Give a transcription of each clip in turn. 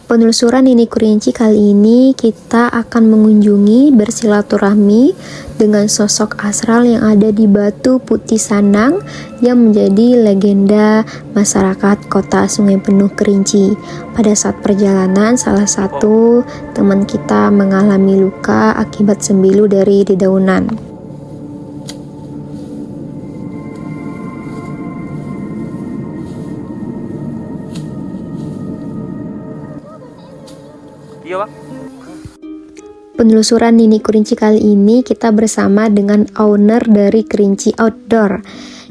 Penelusuran Nini Kurinci kali ini kita akan mengunjungi bersilaturahmi dengan sosok Asral yang ada di Batu Putih Sanang yang menjadi legenda masyarakat kota Sungai Penuh Kerinci. Pada saat perjalanan, salah satu teman kita mengalami luka akibat sembilu dari dedaunan. Iya, Bang. Penelusuran Nini Kurinci kali ini kita bersama dengan owner dari Kerinci Outdoor.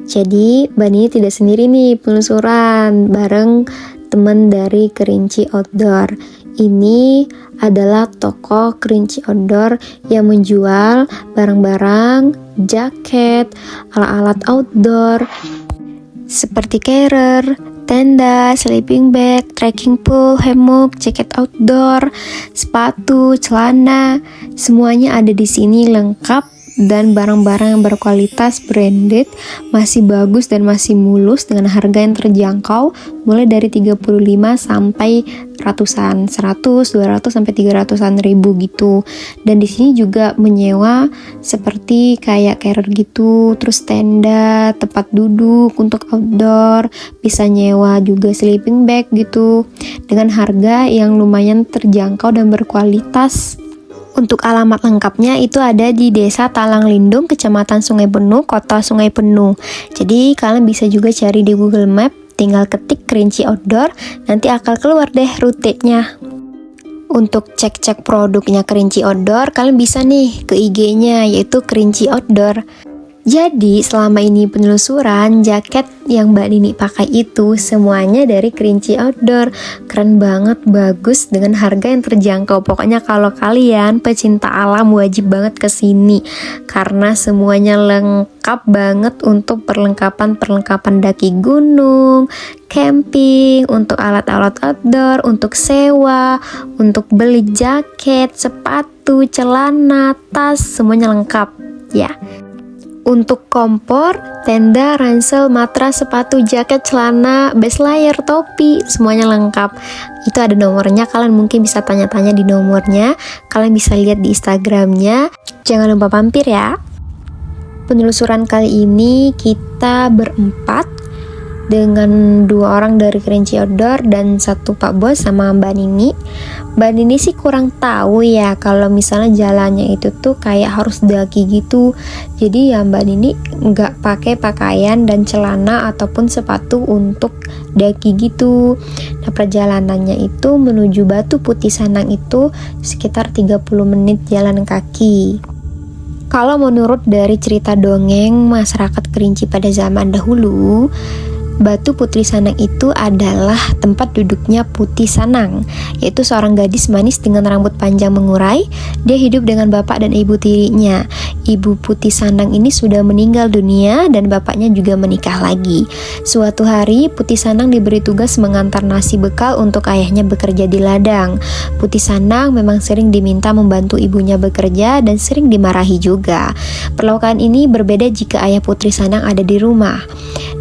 Jadi Mbak Nini tidak sendiri nih penelusuran, bareng teman dari Kerinci Outdoor. Ini adalah toko Kerinci Outdoor yang menjual barang-barang, jaket, alat-alat outdoor seperti carrier, tenda, sleeping bag, trekking pole, hammock, jaket outdoor, sepatu, celana, semuanya ada di sini lengkap dan barang-barang yang berkualitas branded, masih bagus dan masih mulus dengan harga yang terjangkau mulai dari 35 sampai ratusan, 100, 200 sampai 300-an ribu gitu. Dan di sini juga menyewa seperti kayak carrier gitu, terus tenda, tempat duduk untuk outdoor, bisa nyewa juga sleeping bag gitu dengan harga yang lumayan terjangkau dan berkualitas. Untuk alamat lengkapnya itu ada di Desa Talang Lindung, Kecamatan Sungai Penuh, Kota Sungai Penuh. Jadi kalian bisa juga cari di Google Map, tinggal ketik Kerinci Outdoor, nanti akan keluar deh rutenya. Untuk cek-cek produknya Kerinci Outdoor, kalian bisa nih ke IG-nya, yaitu Kerinci Outdoor. Jadi selama ini penelusuran, jaket yang Mbak Nini pakai itu semuanya dari Kerinci Outdoor. Keren banget, bagus dengan harga yang terjangkau. Pokoknya kalau kalian pecinta alam wajib banget kesini karena semuanya lengkap banget untuk perlengkapan daki gunung, camping, untuk alat-alat outdoor, untuk sewa, untuk beli jaket, sepatu, celana, tas, semuanya lengkap ya. Untuk kompor, tenda, ransel, matras, sepatu, jaket, celana, base layer, topi, semuanya lengkap. Itu ada nomornya, kalian mungkin bisa tanya-tanya di nomornya. Kalian bisa lihat di Instagramnya. Jangan lupa mampir ya. Penelusuran kali ini kita berempat dengan 2 orang dari Kerinci Outdoor dan 1 Pak Bos sama Mbak Nini. Mbak Nini sih kurang tahu ya kalau misalnya jalannya itu tuh kayak harus daki gitu. Jadi ya Mbak Nini nggak pakai pakaian dan celana ataupun sepatu untuk daki gitu. Nah perjalanannya itu menuju Batu Putih Sanang itu sekitar 30 menit jalan kaki. Kalau menurut dari cerita dongeng masyarakat Kerinci pada zaman dahulu, Batu Putih Sanang itu adalah tempat duduknya Putih Sanang, yaitu seorang gadis manis dengan rambut panjang mengurai. Dia hidup dengan bapak dan ibu tirinya. Ibu Putih Sanang ini sudah meninggal dunia dan bapaknya juga menikah lagi. Suatu hari Putih Sanang diberi tugas mengantar nasi bekal untuk ayahnya bekerja di ladang. Putih Sanang memang sering diminta membantu ibunya bekerja dan sering dimarahi juga. Perlakuan ini berbeda jika ayah Putih Sanang ada di rumah.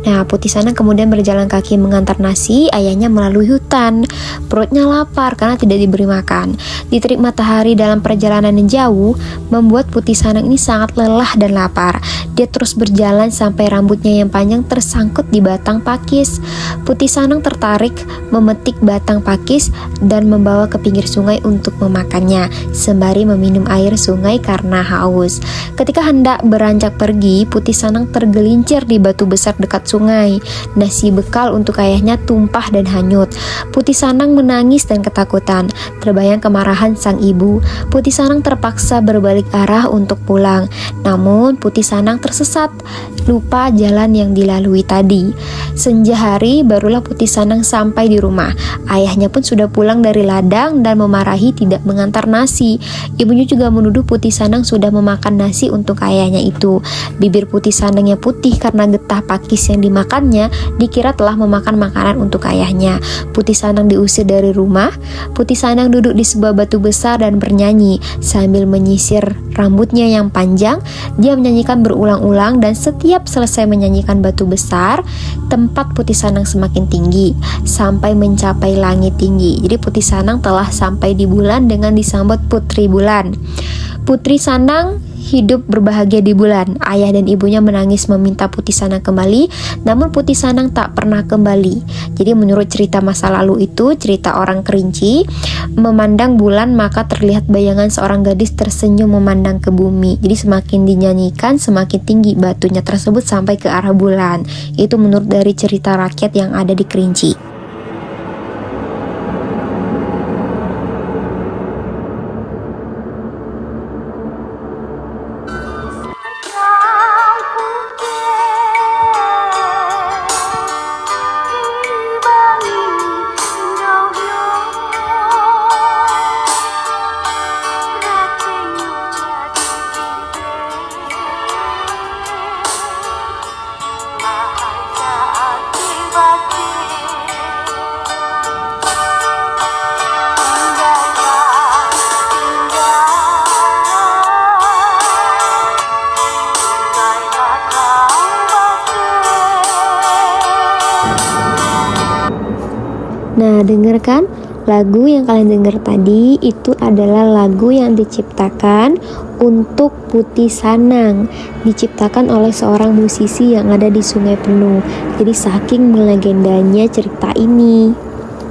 Nah, Putih Sanang kemudian berjalan kaki mengantar nasi ayahnya melalui hutan. Perutnya lapar karena tidak diberi makan. Diterik matahari dalam perjalanan yang jauh membuat Putih Sanang ini sangat lelah dan lapar. Dia terus berjalan sampai rambutnya yang panjang tersangkut di batang pakis. Putih Sanang tertarik memetik batang pakis dan membawa ke pinggir sungai untuk memakannya, sembari meminum air sungai karena haus. Ketika hendak beranjak pergi, Putih Sanang tergelincir di batu besar dekat sungai. Nasi bekal untuk ayahnya tumpah dan hanyut. Putih Sanang menangis dan ketakutan. Terbayang kemarahan sang ibu. Putih Sanang terpaksa berbalik arah untuk pulang. Namun Putih Sanang tersesat, lupa jalan yang dilalui tadi. Senja hari barulah Putih Sanang sampai di rumah. Ayahnya pun sudah pulang dari ladang dan memarahi tidak mengantar nasi. Ibunya juga menuduh Putih Sanang sudah memakan nasi untuk ayahnya itu. Bibir Putih Sanangnya putih karena getah pakis yang dimakannya, dikira telah memakan makanan untuk ayahnya. Putih Sanang diusir dari rumah. Putih Sanang duduk di sebuah batu besar dan bernyanyi sambil menyisir rambutnya yang panjang. Dia menyanyikan berulang-ulang dan setiap selesai menyanyikan batu besar, tempat Putih Sanang semakin tinggi sampai mencapai langit tinggi. Jadi Putih Sanang telah sampai di bulan dengan disambut Putri Bulan. Putri Sanang hidup berbahagia di bulan. Ayah dan ibunya menangis meminta Putih Sanang kembali, namun Putih Sanang tak pernah kembali. Jadi menurut cerita masa lalu itu, cerita orang Kerinci, memandang bulan maka terlihat bayangan seorang gadis tersenyum memandang ke bumi. Jadi semakin dinyanyikan, semakin tinggi batunya tersebut sampai ke arah bulan. Itu menurut dari cerita rakyat yang ada di Kerinci. Nah, dengarkan lagu yang kalian dengar tadi itu adalah lagu yang diciptakan untuk Putih Sanang, diciptakan oleh seorang musisi yang ada di Sungai Penuh. Jadi saking melegendanya cerita ini.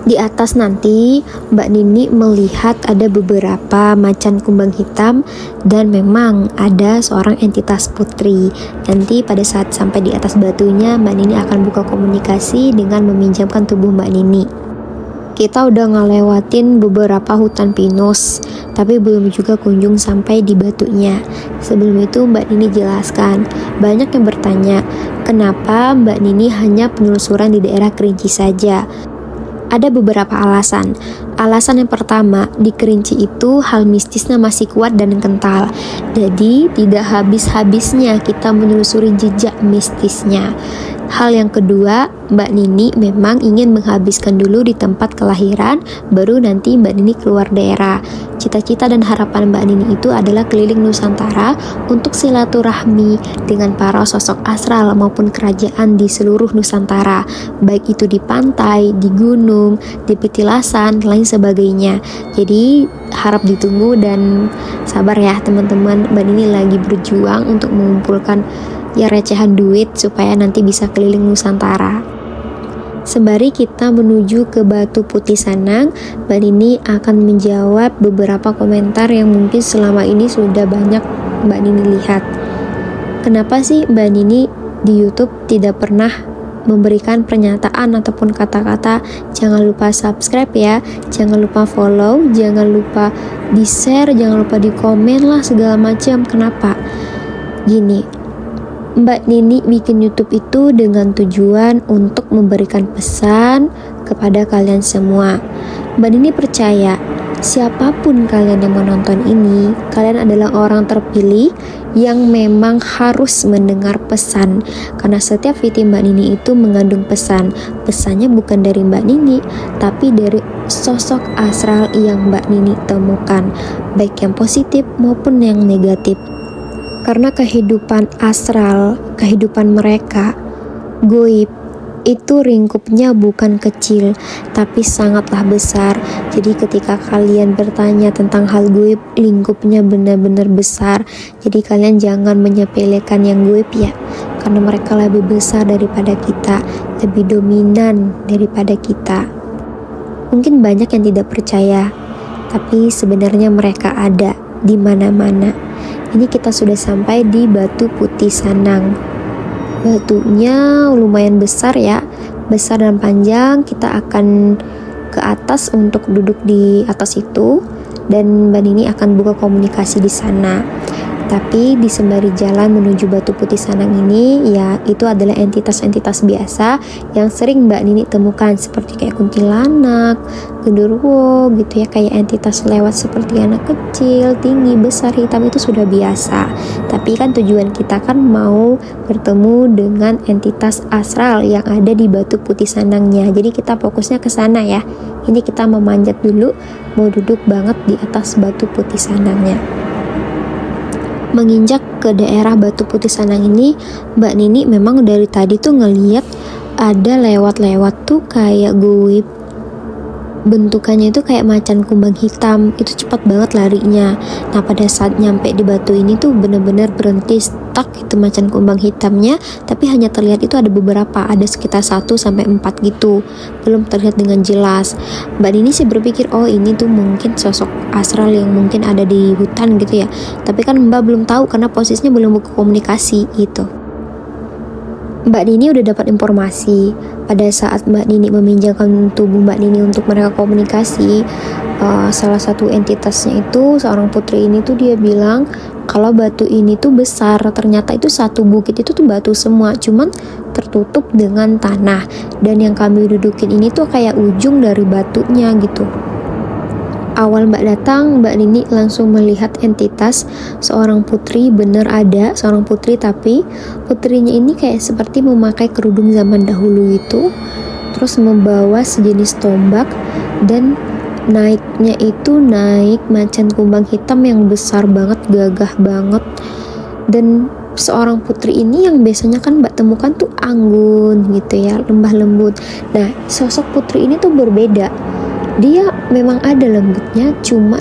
Di atas nanti Mbak Nini melihat ada beberapa macan kumbang hitam dan memang ada seorang entitas putri. Nanti pada saat sampai di atas batunya, Mbak Nini akan buka komunikasi dengan meminjamkan tubuh Mbak Nini. Kita udah ngelewatin beberapa hutan pinus, tapi belum juga kunjung sampai di batunya. Sebelum itu Mbak Nini jelaskan, banyak yang bertanya, kenapa Mbak Nini hanya penelusuran di daerah Kerinci saja? Ada beberapa alasan. Alasan yang pertama, di Kerinci itu hal mistisnya masih kuat dan kental. Jadi tidak habis-habisnya kita menelusuri jejak mistisnya. Hal yang kedua, Mbak Nini memang ingin menghabiskan dulu di tempat kelahiran, baru nanti Mbak Nini keluar daerah. Cita-cita dan harapan Mbak Nini itu adalah keliling Nusantara untuk silaturahmi dengan para sosok astral maupun kerajaan di seluruh Nusantara, baik itu di pantai, di gunung, di petilasan, lain sebagainya. Jadi harap ditunggu dan sabar ya teman-teman, Mbak Nini lagi berjuang untuk mengumpulkan ya recehan duit supaya nanti bisa keliling Nusantara. Sembari kita menuju ke Batu Putih Sanang, Mbak Nini akan menjawab beberapa komentar yang mungkin selama ini sudah banyak Mbak Nini lihat. Kenapa sih Mbak Nini di YouTube tidak pernah memberikan pernyataan ataupun kata-kata jangan lupa subscribe ya, jangan lupa follow, jangan lupa di share, jangan lupa di komen lah segala macam. Kenapa? Gini, Mbak Nini bikin YouTube itu dengan tujuan untuk memberikan pesan kepada kalian semua. Mbak Nini percaya, siapapun kalian yang menonton ini, kalian adalah orang terpilih yang memang harus mendengar pesan. Karena setiap video Mbak Nini itu mengandung pesan. Pesannya bukan dari Mbak Nini, tapi dari sosok astral yang Mbak Nini temukan, baik yang positif maupun yang negatif. Karena kehidupan astral, kehidupan mereka, goib, itu lingkupnya bukan kecil, tapi sangatlah besar. Jadi ketika kalian bertanya tentang hal goib, lingkupnya benar-benar besar. Jadi kalian jangan menyepelekan yang goib ya, karena mereka lebih besar daripada kita, lebih dominan daripada kita. Mungkin banyak yang tidak percaya, tapi sebenarnya mereka ada di mana-mana. Ini kita sudah sampai di Batu Putih Sanang. Batunya lumayan besar ya, besar dan panjang. Kita akan ke atas untuk duduk di atas itu, dan Mbak Nini akan buka komunikasi di sana. Tapi di sembari jalan menuju Batu Putih Sanang ini, ya itu adalah entitas-entitas biasa yang sering Mbak Nini temukan, seperti kayak kuntilanak, genderuwo gitu ya, kayak entitas lewat seperti anak kecil, tinggi, besar, hitam, itu sudah biasa. Tapi kan tujuan kita kan mau bertemu dengan entitas astral yang ada di Batu Putih Sanangnya. Jadi kita fokusnya ke sana ya. Ini kita memanjat dulu, mau duduk banget di atas Batu Putih Sanangnya. Menginjak ke daerah Batu Putih Sanang ini, Mbak Nini memang dari tadi tuh ngeliat ada lewat-lewat tuh kayak guip, bentukannya itu kayak macan kumbang hitam, itu cepat banget larinya. Nah pada saat nyampe di batu ini tuh bener-bener berhenti stuck itu macan kumbang hitamnya, tapi hanya terlihat itu ada beberapa, ada sekitar 1-4 gitu, belum terlihat dengan jelas. Mbak Nini sih berpikir, oh ini tuh mungkin sosok astral yang mungkin ada di hutan gitu ya, tapi kan Mbak belum tahu karena posisinya belum buka komunikasi gitu. Mbak Nini udah dapat informasi pada saat Mbak Nini meminjamkan tubuh Mbak Nini untuk mereka komunikasi. Salah satu entitasnya itu seorang putri ini tuh dia bilang kalau batu ini tuh besar, ternyata itu satu bukit itu tuh batu semua, cuman tertutup dengan tanah, dan yang kami dudukin ini tuh kayak ujung dari batunya gitu. Awal Mbak datang, Mbak Nini langsung melihat entitas seorang putri, bener ada seorang putri, tapi putrinya ini kayak seperti memakai kerudung zaman dahulu itu, terus membawa sejenis tombak, dan naiknya itu naik macan kumbang hitam yang besar banget, gagah banget. Dan seorang putri ini yang biasanya kan Mbak temukan tuh anggun gitu ya, lembah lembut. Nah sosok putri ini tuh berbeda. Dia memang ada lembutnya, cuma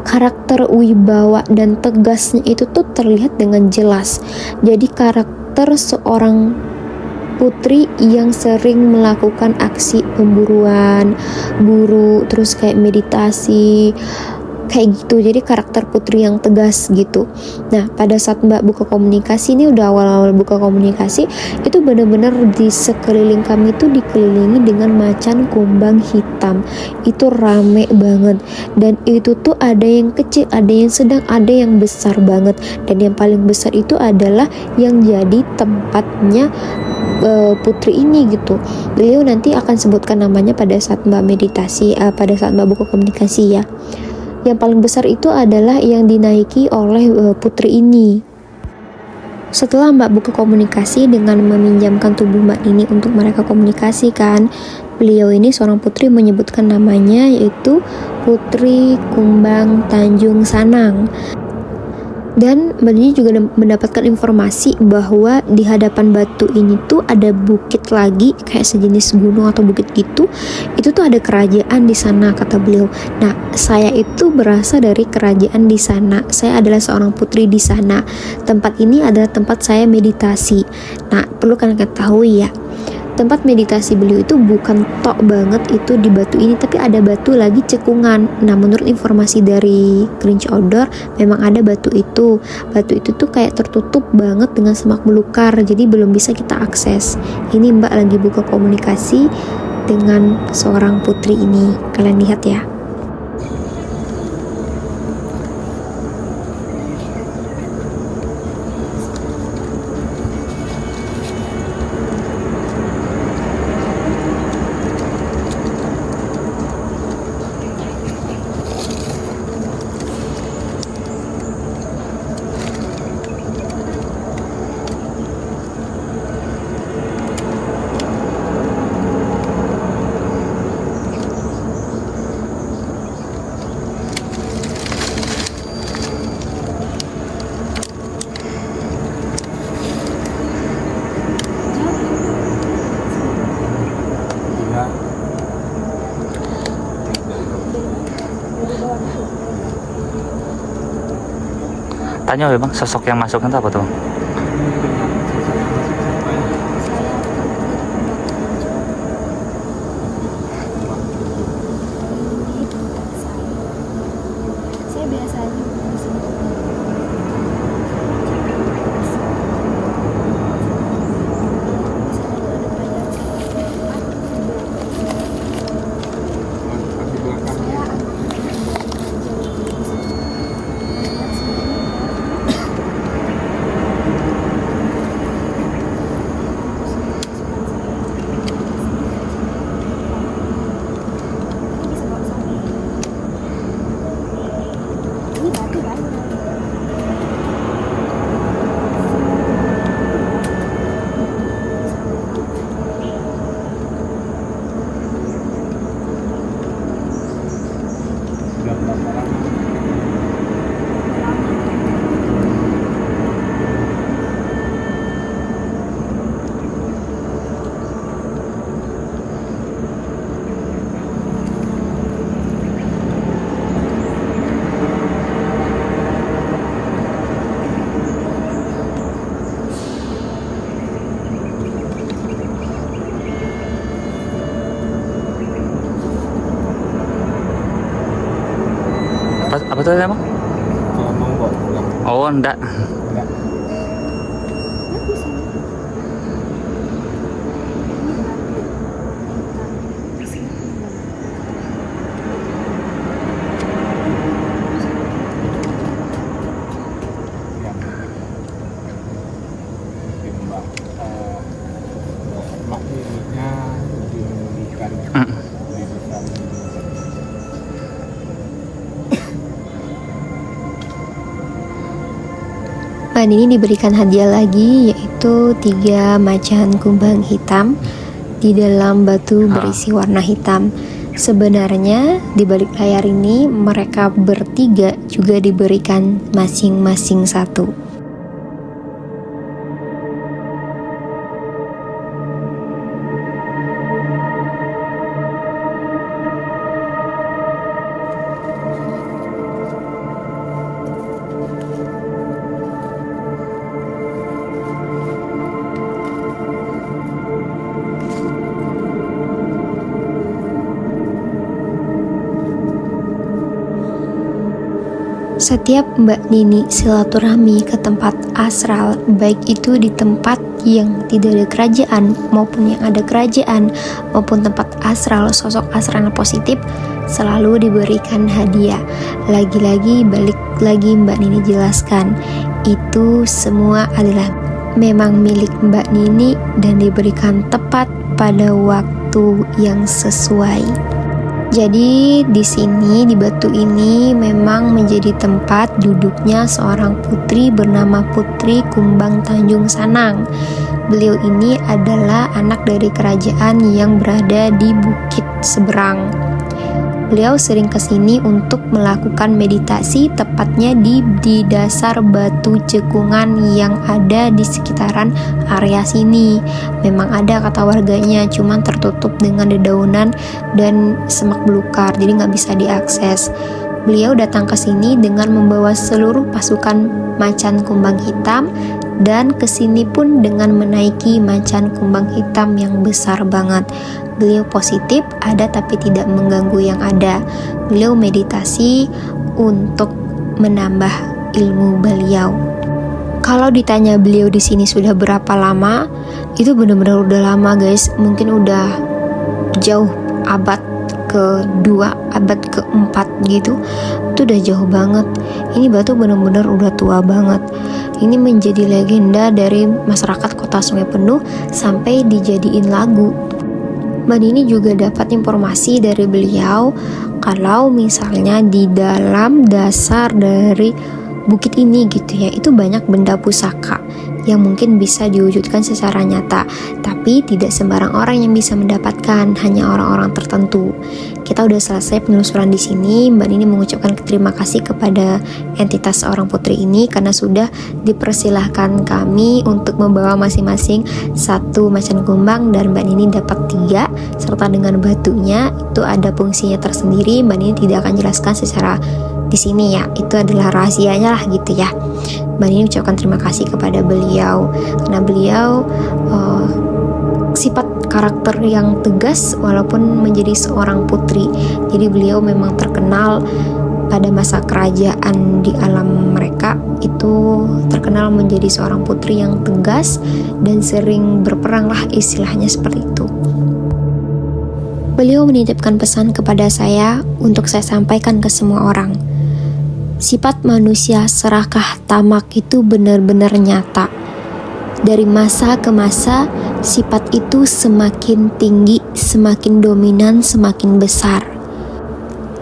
karakter wibawa dan tegasnya itu tuh terlihat dengan jelas. Jadi karakter seorang putri yang sering melakukan aksi pemburuan, buru, terus kayak meditasi, kayak gitu. Jadi karakter putri yang tegas gitu. Nah pada saat Mbak buka komunikasi, ini udah awal-awal buka komunikasi, itu benar-benar di sekeliling kami itu dikelilingi dengan macan kumbang hitam. Itu rame banget, dan itu tuh ada yang kecil, ada yang sedang, ada yang besar banget. Dan yang paling besar itu adalah yang jadi tempatnya putri ini gitu. Beliau nanti akan sebutkan namanya pada saat Mbak meditasi, pada saat Mbak buka komunikasi ya. Yang paling besar itu adalah yang dinaiki oleh putri ini. Setelah Mbak buka komunikasi dengan meminjamkan tubuh Mbak Nini untuk mereka komunikasikan, beliau ini seorang putri menyebutkan namanya, yaitu Putri Kumbang Tanjung Sanang. Dan Mbak Nini juga mendapatkan informasi bahwa di hadapan batu ini tuh ada bukit lagi, kayak sejenis gunung atau bukit gitu. Itu tuh ada kerajaan di sana, kata beliau. Nah, saya itu berasal dari kerajaan di sana. Saya adalah seorang putri di sana. Tempat ini adalah tempat saya meditasi. Nah, perlu kalian ketahui ya, tempat meditasi beliau itu bukan tok banget itu di batu ini, tapi ada batu lagi cekungan. Nah menurut informasi dari Kerinci Outdoor, memang ada batu itu. Batu itu tuh kayak tertutup banget dengan semak belukar, jadi belum bisa kita akses. Ini Mbak lagi buka komunikasi dengan seorang putri ini, kalian lihat ya. Tanya bang, sosok yang masuk itu apa tuh? Saya biasanya Apa tuh emang? Monggo pulang. Oh, enggak. Enggak. Mak miliknya lebih memulihkan Mm. lebih besar. Mbak Nini diberikan hadiah lagi, yaitu 3 macan kumbang hitam di dalam batu berisi warna hitam. Sebenarnya di balik layar ini mereka bertiga juga diberikan masing-masing 1. Setiap Mbak Nini silaturahmi ke tempat astral, baik itu di tempat yang tidak ada kerajaan maupun yang ada kerajaan, maupun tempat astral, sosok astral yang positif, selalu diberikan hadiah. Lagi-lagi balik lagi Mbak Nini jelaskan, itu semua adalah memang milik Mbak Nini dan diberikan tepat pada waktu yang sesuai. Jadi di sini di batu ini memang menjadi tempat duduknya seorang putri bernama Putri Kumbang Tanjung Sanang. Beliau ini adalah anak dari kerajaan yang berada di Bukit Seberang. Beliau sering kesini untuk melakukan meditasi, tepatnya di dasar batu cekungan yang ada di sekitaran area sini. Memang ada kata warganya, cuman tertutup dengan dedaunan dan semak belukar, jadi nggak bisa diakses. Beliau datang ke sini dengan membawa seluruh pasukan macan kumbang hitam, dan kesini pun dengan menaiki macan kumbang hitam yang besar banget. Beliau positif, ada tapi tidak mengganggu yang ada. Beliau meditasi untuk menambah ilmu beliau. Kalau ditanya beliau di sini sudah berapa lama, itu benar-benar udah lama guys. Mungkin udah jauh abad kedua, abad keempat gitu. Itu udah jauh banget. Ini batu benar-benar udah tua banget. Ini menjadi legenda dari masyarakat Kota Sungai Penuh sampai dijadiin lagu. Mbak Nini juga dapat informasi dari beliau kalau misalnya di dalam dasar dari bukit ini gitu ya, itu banyak benda pusaka yang mungkin bisa diwujudkan secara nyata, tapi tidak sembarang orang yang bisa mendapatkan, hanya orang-orang tertentu. Kita udah selesai penelusuran di sini. Mbak Nini mengucapkan terima kasih kepada entitas seorang putri ini karena sudah dipersilahkan kami untuk membawa masing-masing 1 macan kumbang, dan Mbak Nini dapat 3 serta dengan batunya. Itu ada fungsinya tersendiri. Mbak Nini tidak akan jelaskan secara di sini ya, itu adalah rahasianya lah gitu ya. Mbak Nini ucapkan terima kasih kepada beliau karena beliau sifat karakter yang tegas walaupun menjadi seorang putri. Jadi beliau memang terkenal pada masa kerajaan di alam mereka, itu terkenal menjadi seorang putri yang tegas dan sering berperang lah, istilahnya seperti itu. Beliau menitipkan pesan kepada saya untuk saya sampaikan ke semua orang. Sifat manusia serakah tamak itu benar-benar nyata. Dari masa ke masa, sifat itu semakin tinggi, semakin dominan, semakin besar.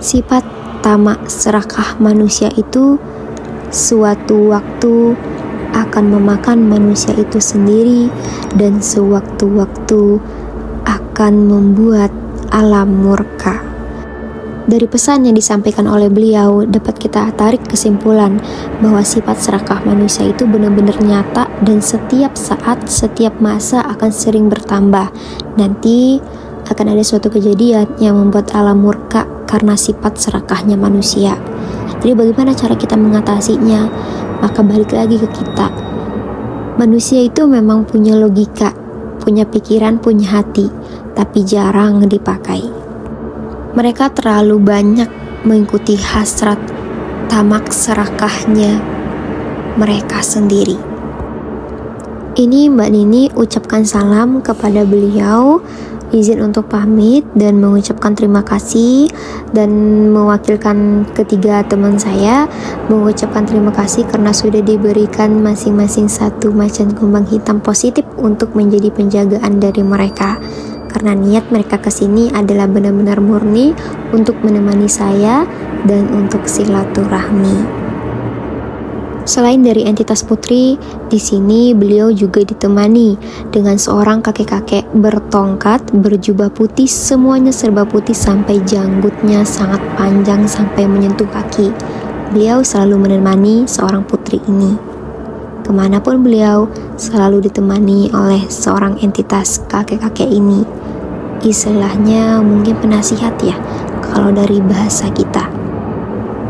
Sifat tamak serakah manusia itu suatu waktu akan memakan manusia itu sendiri, dan sewaktu-waktu akan membuat alam murka. Dari pesan yang disampaikan oleh beliau, dapat kita tarik kesimpulan bahwa sifat serakah manusia itu benar-benar nyata dan setiap saat, setiap masa akan sering bertambah. Nanti akan ada suatu kejadian yang membuat alam murka karena sifat serakahnya manusia. Jadi bagaimana cara kita mengatasinya? Maka balik lagi ke kita. Manusia itu memang punya logika, punya pikiran, punya hati, tapi jarang dipakai. Mereka terlalu banyak mengikuti hasrat tamak serakahnya mereka sendiri. Ini Mbak Nini ucapkan salam kepada beliau, izin untuk pamit dan mengucapkan terima kasih, dan mewakilkan ketiga teman saya mengucapkan terima kasih karena sudah diberikan masing-masing satu macan kumbang hitam positif untuk menjadi penjagaan dari mereka. Karena niat mereka kesini adalah benar-benar murni untuk menemani saya dan untuk silaturahmi. Selain dari entitas putri, di sini beliau juga ditemani dengan seorang kakek-kakek bertongkat, berjubah putih, semuanya serba putih sampai janggutnya sangat panjang sampai menyentuh kaki. Beliau selalu menemani seorang putri ini. Kemanapun beliau, selalu ditemani oleh seorang entitas kakek-kakek ini. Istilahnya mungkin penasihat ya, kalau dari bahasa kita.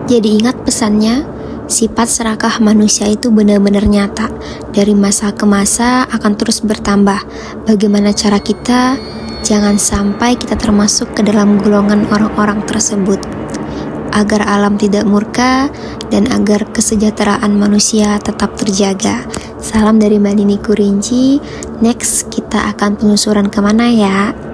Jadi ingat pesannya, sifat serakah manusia itu benar-benar nyata. Dari masa ke masa akan terus bertambah. Bagaimana cara kita? Jangan sampai kita termasuk ke dalam golongan orang-orang tersebut. Agar alam tidak murka dan agar kesejahteraan manusia tetap terjaga. Salam dari Mbak Nini Kurinci. Next kita akan penelusuran kemana ya?